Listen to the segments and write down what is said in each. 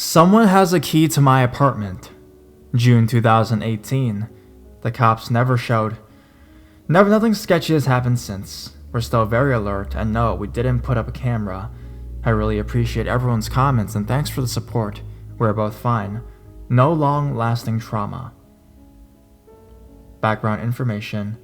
Someone has a key to my apartment. June 2018. The cops never showed. Nothing sketchy has happened since. We're still very alert, and no, we didn't put up a camera. I really appreciate everyone's comments and thanks for the support. We're both fine. No long-lasting trauma. Background information.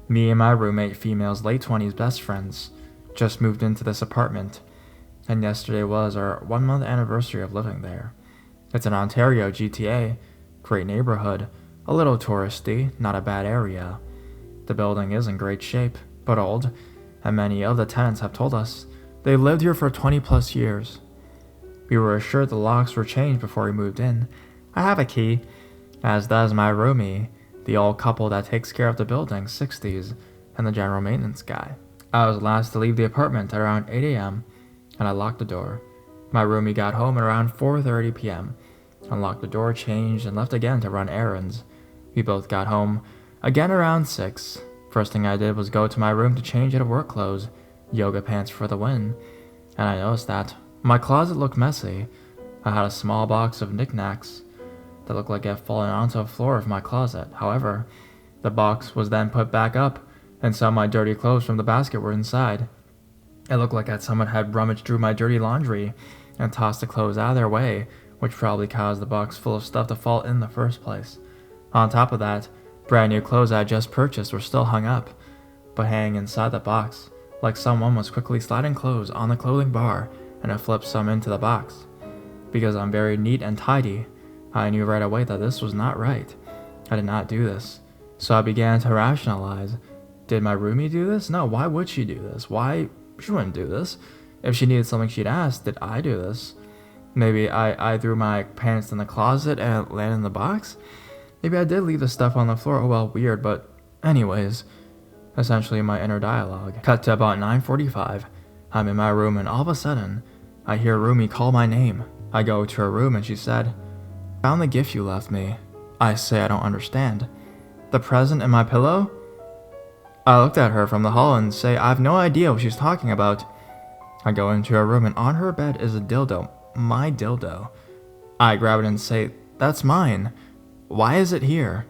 Me and my roommate, female's late 20s best friends, just moved into this apartment, and yesterday was our 1-month anniversary of living there. It's in Ontario, GTA. Great neighborhood. A little touristy, not a bad area. The building is in great shape, but old, and many of the tenants have told us they lived here for 20 plus years. We were assured the locks were changed before we moved in. I have a key, as does my roomie, the old couple that takes care of the building, 60s, and the general maintenance guy. I was last to leave the apartment at around 8 a.m., and I locked the door. My roomie got home at around 4:30 p.m., unlocked the door, changed, and left again to run errands. We both got home again around 6. First thing I did was go to my room to change into work clothes, yoga pants for the win, and I noticed that my closet looked messy. I had a small box of knickknacks that looked like it had fallen onto the floor of my closet. However, the box was then put back up, and some of my dirty clothes from the basket were inside. It looked like that someone had rummaged through my dirty laundry and tossed the clothes out of their way, which probably caused the box full of stuff to fall in the first place. On top of that, brand new clothes I had just purchased were still hung up, but hanging inside the box, like someone was quickly sliding clothes on the clothing bar and had flipped some into the box. Because I'm very neat and tidy, I knew right away that this was not right. I did not do this. So I began to rationalize. Did my roomie do this? No, why would she do this? Why? She wouldn't do this. If she needed something, she'd ask, did I do this? Maybe I threw my pants in the closet and it landed in the box? Maybe I did leave the stuff on the floor. Oh well, weird, but anyways. Essentially my inner dialogue. Cut to about 9:45. I'm in my room and all of a sudden, I hear roomie call my name. I go to her room and she said, "Found the gift you left me." I say I don't understand. "The present in my pillow?" I looked at her from the hall and say I have no idea what she's talking about. I go into her room and on her bed is a dildo. My dildo. I grab it and say, "That's mine. Why is it here?"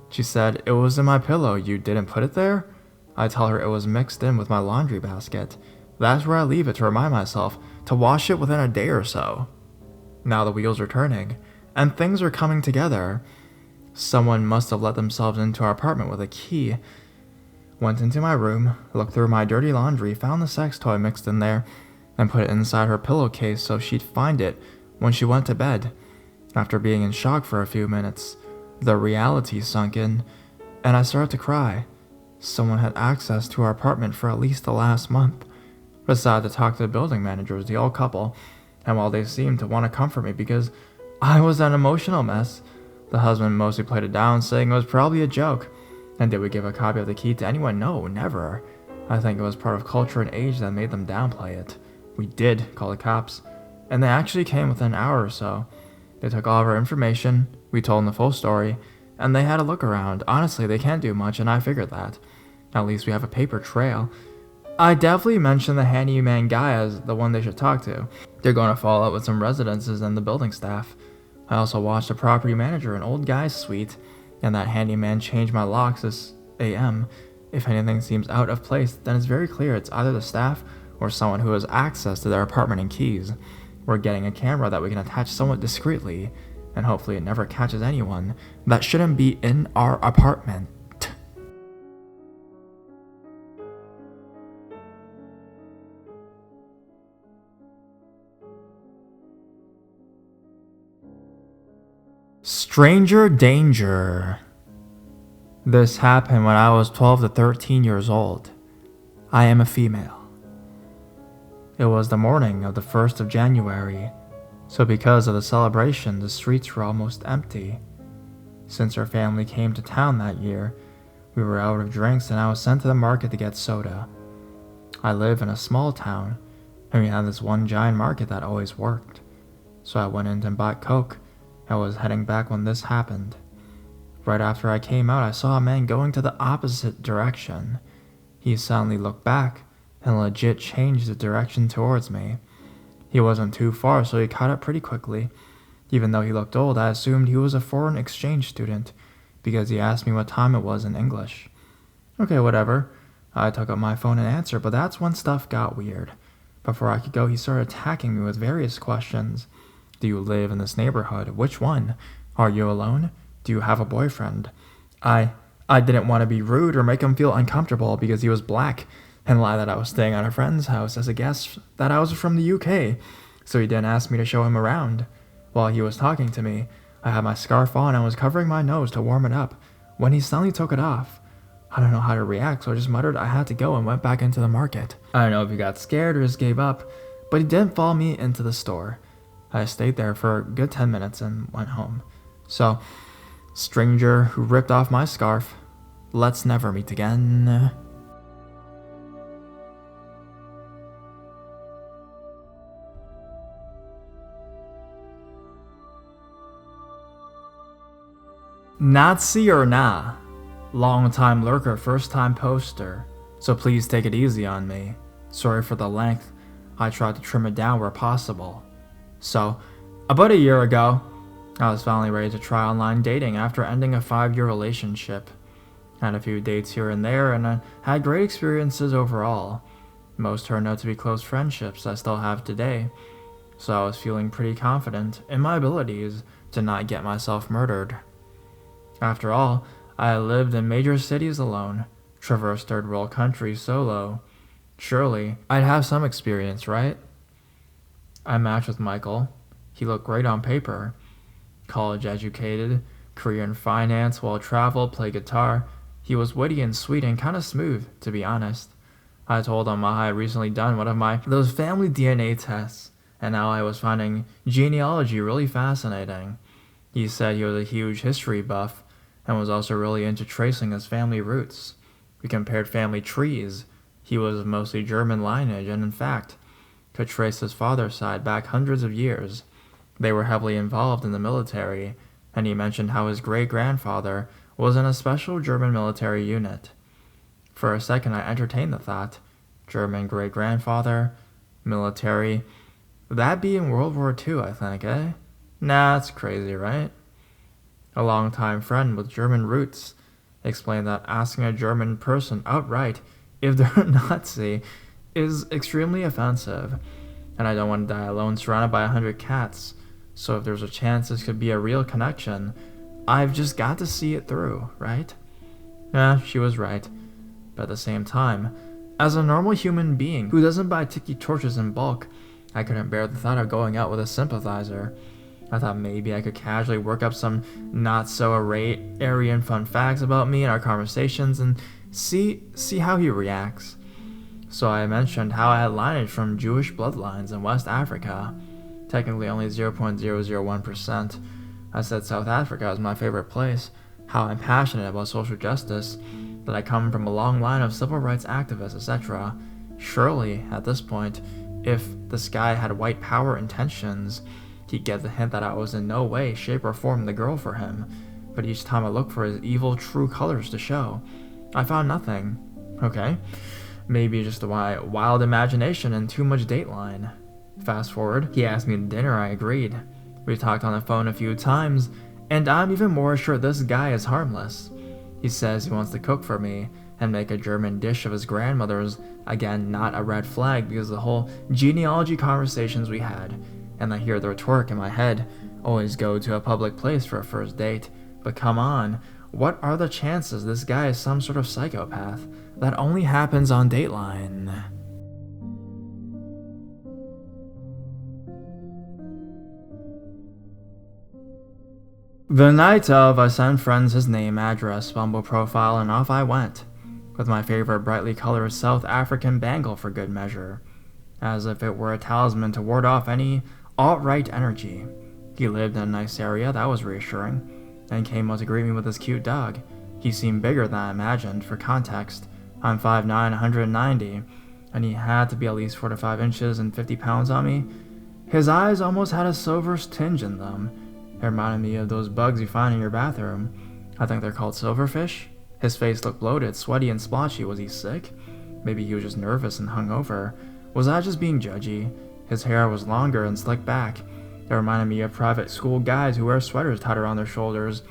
She said, "It was in my pillow. You didn't put it there?" I tell her it was mixed in with my laundry basket. That's where I leave it to remind myself to wash it within a day or so. Now the wheels are turning, and things are coming together. Someone must have let themselves into our apartment with a key. Went into my room, looked through my dirty laundry, found the sex toy mixed in there, and put it inside her pillowcase so she'd find it when she went to bed. After being in shock for a few minutes, the reality sunk in, and I started to cry. Someone had access to our apartment for at least the last month. Decided to talk to the building managers, the old couple, and while they seemed to want to comfort me because I was an emotional mess, the husband mostly played it down, saying it was probably a joke. And did we give a copy of the key to anyone? No, never. I think it was part of culture and age that made them downplay it. We did call the cops, and they actually came within an hour or so. They took all of our information, we told them the full story, and they had a look around. Honestly, they can't do much, and I figured that. At least we have a paper trail. I definitely mentioned the handyman guy as the one they should talk to. They're going to follow up with some residences and the building staff. I also watched a property manager, an old guy's suite, and that handyman changed my locks this AM. If anything seems out of place, then it's very clear it's either the staff or someone who has access to their apartment and keys. We're getting a camera that we can attach somewhat discreetly, and hopefully it never catches anyone that shouldn't be in our apartment. Stranger danger. This happened when I was 12 to 13 years old. I am a female. It was the morning of the 1st of January, so because of the celebration, the streets were almost empty. Since our family came to town that year, we were out of drinks and I was sent to the market to get soda. I live in a small town, and we had this one giant market that always worked. So I went in and bought Coke. I was heading back when this happened. Right after I came out, I saw a man going to the opposite direction. He suddenly looked back and legit changed the direction towards me. He wasn't too far, so he caught up pretty quickly. Even though he looked old, I assumed he was a foreign exchange student because he asked me what time it was in English. Okay, whatever. I took up my phone and answered, but that's when stuff got weird. Before I could go, he started attacking me with various questions. Do you live in this neighborhood? Which one? Are you alone? Do you have a boyfriend? I didn't want to be rude or make him feel uncomfortable because he was black and lie that I was staying at a friend's house as a guest, that I was from the UK, so he didn't ask me to show him around. While he was talking to me, I had my scarf on and was covering my nose to warm it up when he suddenly took it off. I don't know how to react, so I just muttered I had to go and went back into the market. I don't know if he got scared or just gave up, but he didn't follow me into the store. I stayed there for a good 10 minutes and went home. So, stranger who ripped off my scarf, let's never meet again. Nazi or nah? Long-time lurker, first-time poster, so please take it easy on me. Sorry for the length, I tried to trim it down where possible. So, about a year ago, I was finally ready to try online dating after ending a 5-year relationship. Had a few dates here and there, and I had great experiences overall. Most turned out to be close friendships I still have today, so I was feeling pretty confident in my abilities to not get myself murdered. After all, I had lived in major cities alone, traversed third world countries solo. Surely, I'd have some experience, right? I matched with Michael. He looked great on paper. College educated, career in finance, well-traveled, played guitar. He was witty and sweet and kind of smooth, to be honest. I told him I had recently done one of those family DNA tests, and now I was finding genealogy really fascinating. He said he was a huge history buff, and was also really into tracing his family roots. We compared family trees. He was mostly German lineage, and in fact, could trace his father's side back hundreds of years. They were heavily involved in the military, and he mentioned how his great-grandfather was in a special German military unit. For a second I entertained the thought. German great-grandfather, military. That'd be in World War II, I think, eh? Nah, it's crazy, right? A longtime friend with German roots explained that asking a German person outright if they're a Nazi is extremely offensive, and I don't want to die alone surrounded by 100 cats, so if there's a chance this could be a real connection, I've just got to see it through, right? Yeah, she was right. But at the same time, as a normal human being who doesn't buy tiki torches in bulk, I couldn't bear the thought of going out with a sympathizer. I thought maybe I could casually work up some not-so-Aryan fun facts about me in our conversations and see how he reacts. So I mentioned how I had lineage from Jewish bloodlines in West Africa, technically only 0.001%. I said South Africa is my favorite place, how I'm passionate about social justice, that I come from a long line of civil rights activists, etc. Surely, at this point, if this guy had white power intentions, he'd get the hint that I was in no way, shape, or form the girl for him, but each time I looked for his evil true colors to show, I found nothing. Okay, maybe just a wild imagination and too much dateline. Fast forward, he asked me to dinner, I agreed. We talked on the phone a few times, and I'm even more sure this guy is harmless. He says he wants to cook for me and make a German dish of his grandmother's, again not a red flag because of the whole genealogy conversations we had, and I hear the rhetoric in my head, always go to a public place for a first date, but come on, what are the chances this guy is some sort of psychopath? That only happens on Dateline. The night of, I sent friends his name, address, Bumble profile, and off I went, with my favorite brightly colored South African bangle for good measure, as if it were a talisman to ward off any alt-right energy. He lived in a nice area, that was reassuring, and came out to greet me with his cute dog. He seemed bigger than I imagined. For context, I'm 5'9", 190, and he had to be at least 4 to 5 inches and 50 pounds on me. His eyes almost had a silver tinge in them. It reminded me of those bugs you find in your bathroom. I think they're called silverfish. His face looked bloated, sweaty, and splotchy. Was he sick? Maybe he was just nervous and hungover. Was I just being judgy? His hair was longer and slicked back, They reminded me of private school guys who wear sweaters tied around their shoulders.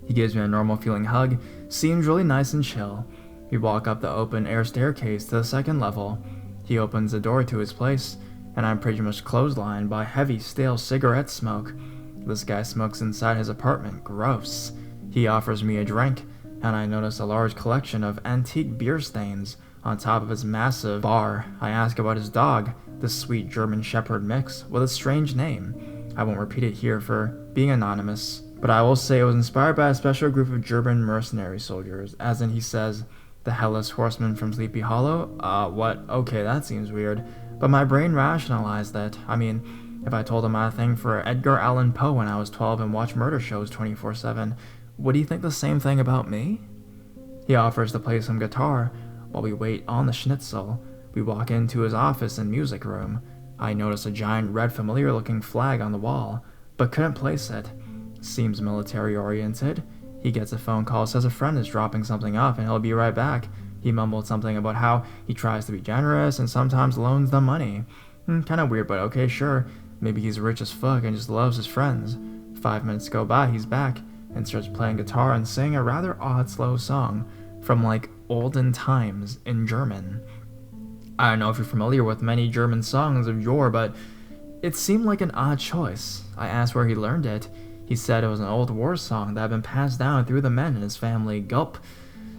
He gives me a normal feeling hug, seems really nice and chill. We walk up the open air staircase to the second level. He opens the door to his place, and I'm pretty much clotheslined by heavy, stale cigarette smoke. This guy smokes inside his apartment. Gross. He offers me a drink, and I notice a large collection of antique beer stains on top of his massive bar. I ask about his dog, the sweet German Shepherd mix, with a strange name. I won't repeat it here for being anonymous, but I will say it was inspired by a special group of German mercenary soldiers, as in he says, the Hellas Horsemen from Sleepy Hollow? What? Okay, that seems weird. But my brain rationalized that. I mean, if I told him I had a thing for Edgar Allan Poe when I was 12 and watched murder shows 24/7, would he think the same thing about me? He offers to play some guitar while we wait on the schnitzel. We walk into his office and music room. I notice a giant red familiar-looking flag on the wall, but couldn't place it. Seems military-oriented. He gets a phone call, says a friend is dropping something off and he'll be right back. He mumbled something about how he tries to be generous and sometimes loans them money. Kinda weird, but okay, sure. Maybe he's rich as fuck and just loves his friends. 5 minutes go by, he's back and starts playing guitar and singing a rather odd slow song from like olden times in German. I don't know if you're familiar with many German songs of yore, but it seemed like an odd choice. I asked where he learned it. He said it was an old war song that had been passed down through the men in his family. Gulp.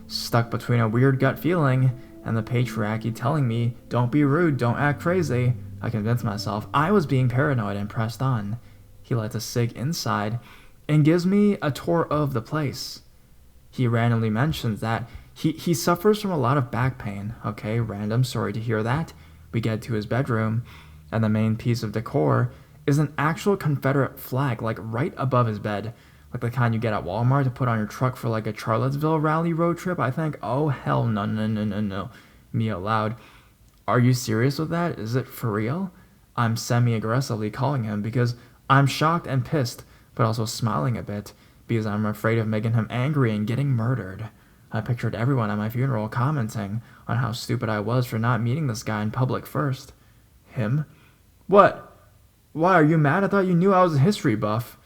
Stuck between a weird gut feeling and the patriarchy telling me, don't be rude, don't act crazy. I convinced myself I was being paranoid and pressed on. He lights a cig inside and gives me a tour of the place. He randomly mentions that he suffers from a lot of back pain. Okay, random, sorry to hear that. We get to his bedroom, and the main piece of decor is an actual Confederate flag, like right above his bed. Like the kind you get at Walmart to put on your truck for like a Charlottesville rally road trip, I think. Oh, hell no. Me out loud. Are you serious with that? Is it for real? I'm semi-aggressively calling him because I'm shocked and pissed, but also smiling a bit because I'm afraid of making him angry and getting murdered. I pictured everyone at my funeral commenting on how stupid I was for not meeting this guy in public first. Him? What? Why, are you mad? I thought you knew I was a history buff.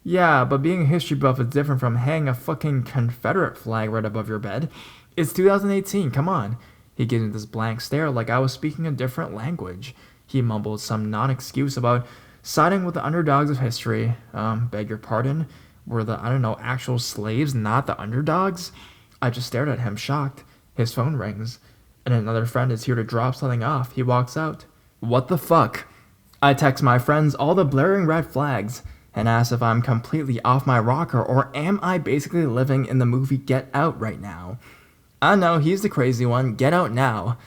Yeah, but being a history buff is different from hanging a fucking Confederate flag right above your bed. It's 2018, come on. He gives me this blank stare like I was speaking a different language. He mumbled some non-excuse about siding with the underdogs of history. Beg your pardon? Were the, actual slaves not the underdogs? I just stared at him, shocked. His phone rings, and another friend is here to drop something off. He walks out. What the fuck? I text my friends all the blaring red flags and ask if I'm completely off my rocker or am I basically living in the movie Get Out right now. I know, he's the crazy one. Get out now.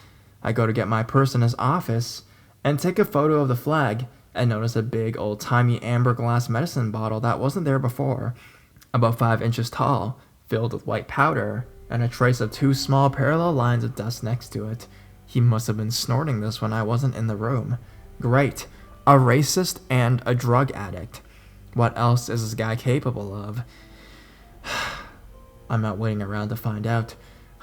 I go to get my purse in his office and take a photo of the flag and notice a big old-timey amber glass medicine bottle that wasn't there before, about 5 inches tall, filled with white powder, and a trace of 2 small parallel lines of dust next to it. He must have been snorting this when I wasn't in the room. Great. A racist and a drug addict. What else is this guy capable of? I'm not waiting around to find out.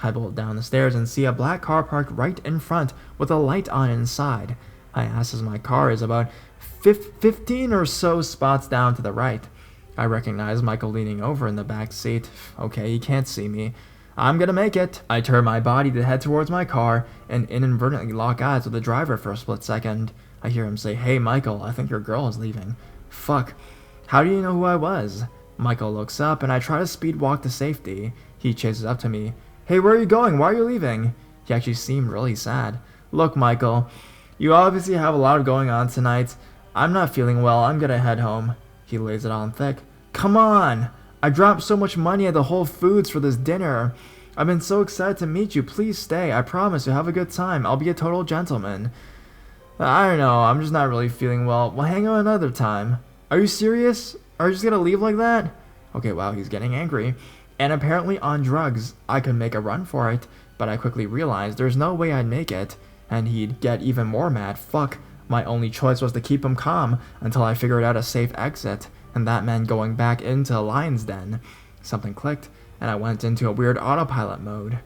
I bolt down the stairs and see a black car parked right in front with a light on inside. I ask as my car is about 15 or so spots down to the right. I recognize Michael leaning over in the back seat. Okay, he can't see me. I'm gonna make it. I turn my body to head towards my car and inadvertently lock eyes with the driver for a split second. I hear him say, "Hey Michael, I think your girl is leaving." Fuck. How do you know who I was? Michael looks up and I try to speed walk to safety. He chases up to me. "Hey, where are you going? Why are you leaving?" He actually seemed really sad. "Look, Michael, you obviously have a lot going on tonight. I'm not feeling well. I'm gonna head home." He lays it on thick. "Come on! I dropped so much money at the Whole Foods for this dinner. I've been so excited to meet you. Please stay. I promise you'll have a good time. I'll be a total gentleman." "I don't know. I'm just not really feeling well. We'll hang out another time." "Are you serious? Are you just gonna leave like that?" Okay, wow, he's getting angry. And apparently on drugs. I could make a run for it, but I quickly realized there's no way I'd make it. And he'd get even more mad. Fuck. My only choice was to keep him calm until I figured out a safe exit, and that meant going back into Lion's Den. Something clicked, and I went into a weird autopilot mode.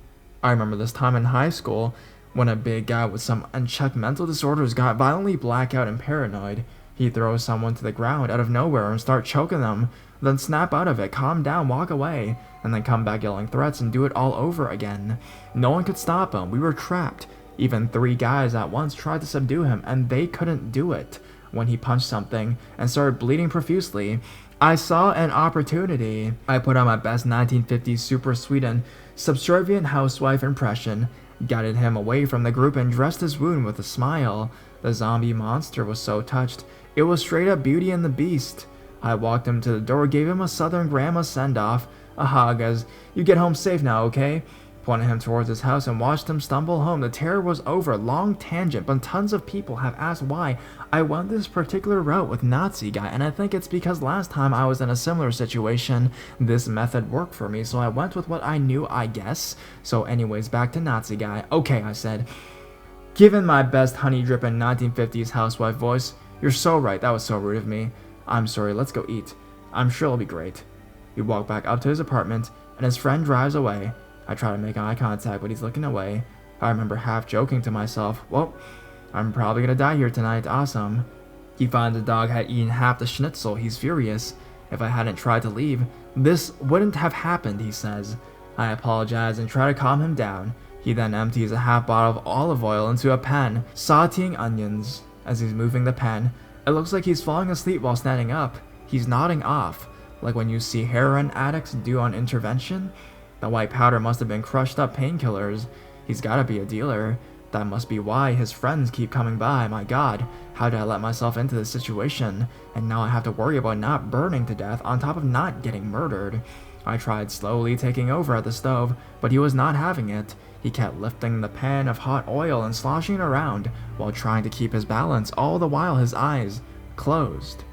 I remember this time in high school when a big guy with some unchecked mental disorders got violently blackout and paranoid. He throws someone to the ground out of nowhere and starts choking them, then snap out of it, calm down, walk away, and then come back yelling threats and do it all over again. No one could stop him. We were trapped. Even 3 guys at once tried to subdue him, and they couldn't do it. When he punched something and started bleeding profusely, I saw an opportunity. I put on my best 1950s Super Sweden subservient housewife impression, guided him away from the group, and dressed his wound with a smile. The zombie monster was so touched. It was straight up Beauty and the Beast. I walked him to the door, gave him a Southern grandma send-off, a hug as, "You get home safe now, okay?" Pointed him towards his house and watched him stumble home. The terror was over. Long tangent, but tons of people have asked why I went this particular route with Nazi guy, and I think it's because last time I was in a similar situation, this method worked for me, so I went with what I knew, I guess. So anyways, back to Nazi guy. "Okay," I said, given my best honey-dripping 1950s housewife voice. "You're so right, that was so rude of me. I'm sorry, let's go eat. I'm sure it'll be great." We walk back up to his apartment, and his friend drives away. I try to make eye contact, but he's looking away. I remember half joking to myself, "Well, I'm probably gonna die here tonight, awesome." He finds the dog had eaten half the schnitzel. He's furious. If I hadn't tried to leave, this wouldn't have happened, he says. I apologize and try to calm him down. He then empties a half bottle of olive oil into a pan, sauteing onions. As he's moving the pan, it looks like he's falling asleep while standing up. He's nodding off, like when you see heroin addicts do on intervention. The white powder must have been crushed up painkillers. He's gotta be a dealer. That must be why his friends keep coming by. My god, how did I let myself into this situation? And now I have to worry about not burning to death on top of not getting murdered. I tried slowly taking over at the stove, but he was not having it. He kept lifting the pan of hot oil and sloshing it around while trying to keep his balance, all the while his eyes closed.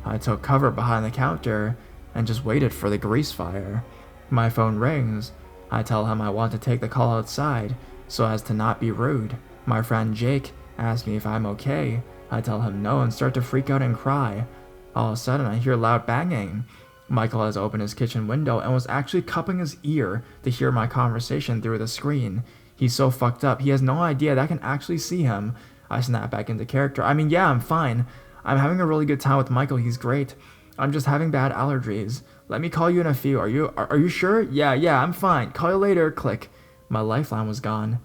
I took cover behind the counter and just waited for the grease fire. My phone rings. I tell him I want to take the call outside, so as to not be rude. My friend Jake asks me if I'm okay. I tell him no and start to freak out and cry. All of a sudden I hear loud banging. Michael has opened his kitchen window and was actually cupping his ear to hear my conversation through the screen. He's so fucked up, he has no idea that I can actually see him. I snap back into character. I mean, yeah, I'm fine. I'm having a really good time with Michael, he's great. I'm just having bad allergies. Let me call you in a few. Are you sure? Yeah, I'm fine. Call you later. Click. My lifeline was gone.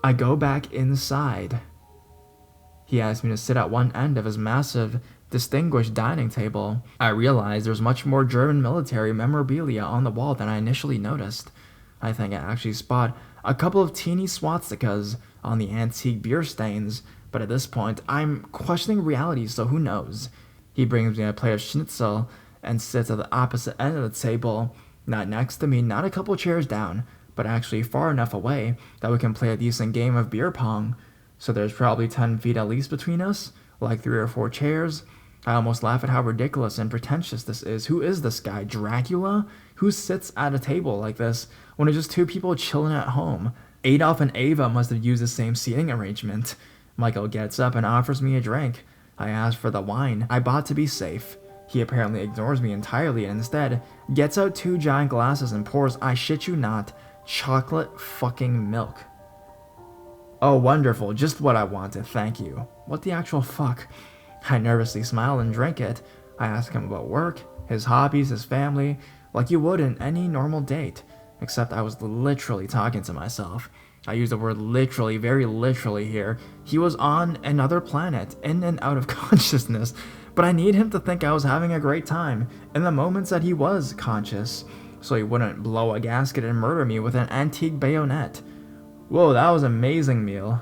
I go back inside. He asked me to sit at one end of his massive, distinguished dining table. I realized there's much more German military memorabilia on the wall than I initially noticed. I think I actually spot a couple of teeny swastikas on the antique beer stains, but at this point, I'm questioning reality, so who knows? He brings me a plate of schnitzel and sits at the opposite end of the table, not next to me, not a couple chairs down, but actually far enough away that we can play a decent game of beer pong. So there's probably 10 feet at least between us, like 3 or 4 chairs. I almost laugh at how ridiculous and pretentious this is. Who is this guy, Dracula? Who sits at a table like this when it's just 2 people chilling at home? Adolf and Ava must have used the same seating arrangement. Michael gets up and offers me a drink. I ask for the wine I bought to be safe. He apparently ignores me entirely and instead gets out 2 giant glasses and pours, I shit you not, chocolate fucking milk. Oh, wonderful, just what I wanted, thank you. What the actual fuck? I nervously smile and drink it. I ask him about work, his hobbies, his family, like you would in any normal date, except I was literally talking to myself. I use the word literally, very literally here. He was on another planet, in and out of consciousness, but I need him to think I was having a great time in the moments that he was conscious, so he wouldn't blow a gasket and murder me with an antique bayonet. Whoa, that was an amazing meal.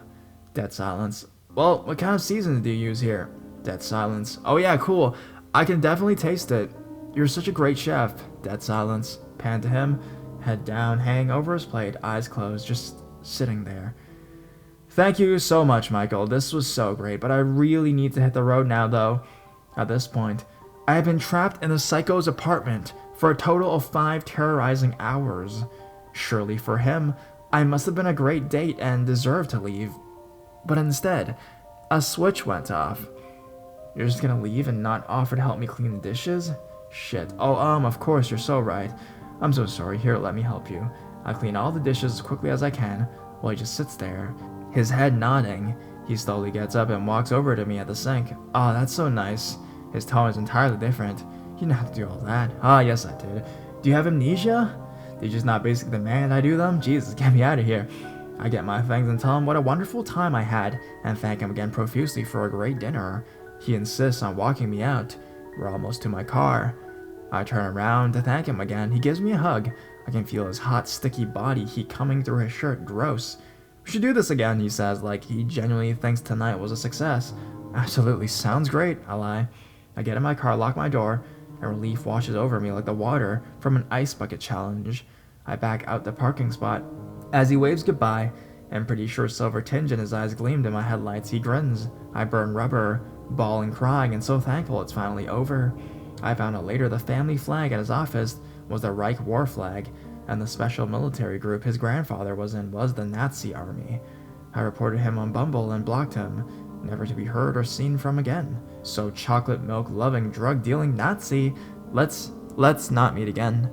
Dead silence. Well, what kind of seasons do you use here? Dead silence. Oh yeah, cool. I can definitely taste it. You're such a great chef. Dead silence. Pan to him, head down, hanging over his plate, eyes closed, just sitting there. Thank you so much, Michael. This was so great, but I really need to hit the road now, though. At this point, I have been trapped in the psycho's apartment for a total of 5 terrorizing hours. Surely for him, I must have been a great date and deserved to leave. But instead, a switch went off. You're just gonna leave and not offer to help me clean the dishes? Shit. Oh, of course, you're so right. I'm so sorry. Here, let me help you. I clean all the dishes as quickly as I can while he just sits there, his head nodding. He slowly gets up and walks over to me at the sink. "Oh, that's so nice." His tone is entirely different. "You didn't have to do all that." "Ah, yes I did." "Do you have amnesia?" "Did you just not basically demand I do them?" "Jesus, get me out of here." I get my things and tell him what a wonderful time I had, and thank him again profusely for a great dinner. He insists on walking me out. We're almost to my car. I turn around to thank him again. He gives me a hug. I can feel his hot, sticky body heat coming through his shirt. Gross. "We should do this again," he says, like he genuinely thinks tonight was a success. "Absolutely, sounds great," I lie. I get in my car, lock my door, and relief washes over me like the water from an ice bucket challenge. I back out the parking spot. As he waves goodbye, and pretty sure silver tinge in his eyes gleamed in my headlights, he grins. I burn rubber, bawling, crying, and so thankful it's finally over. I found out later the family flag at his office was the Reich war flag, and the special military group his grandfather was in was the Nazi army. I reported him on Bumble and blocked him, never to be heard or seen from again. So chocolate milk loving drug dealing Nazi, let's not meet again.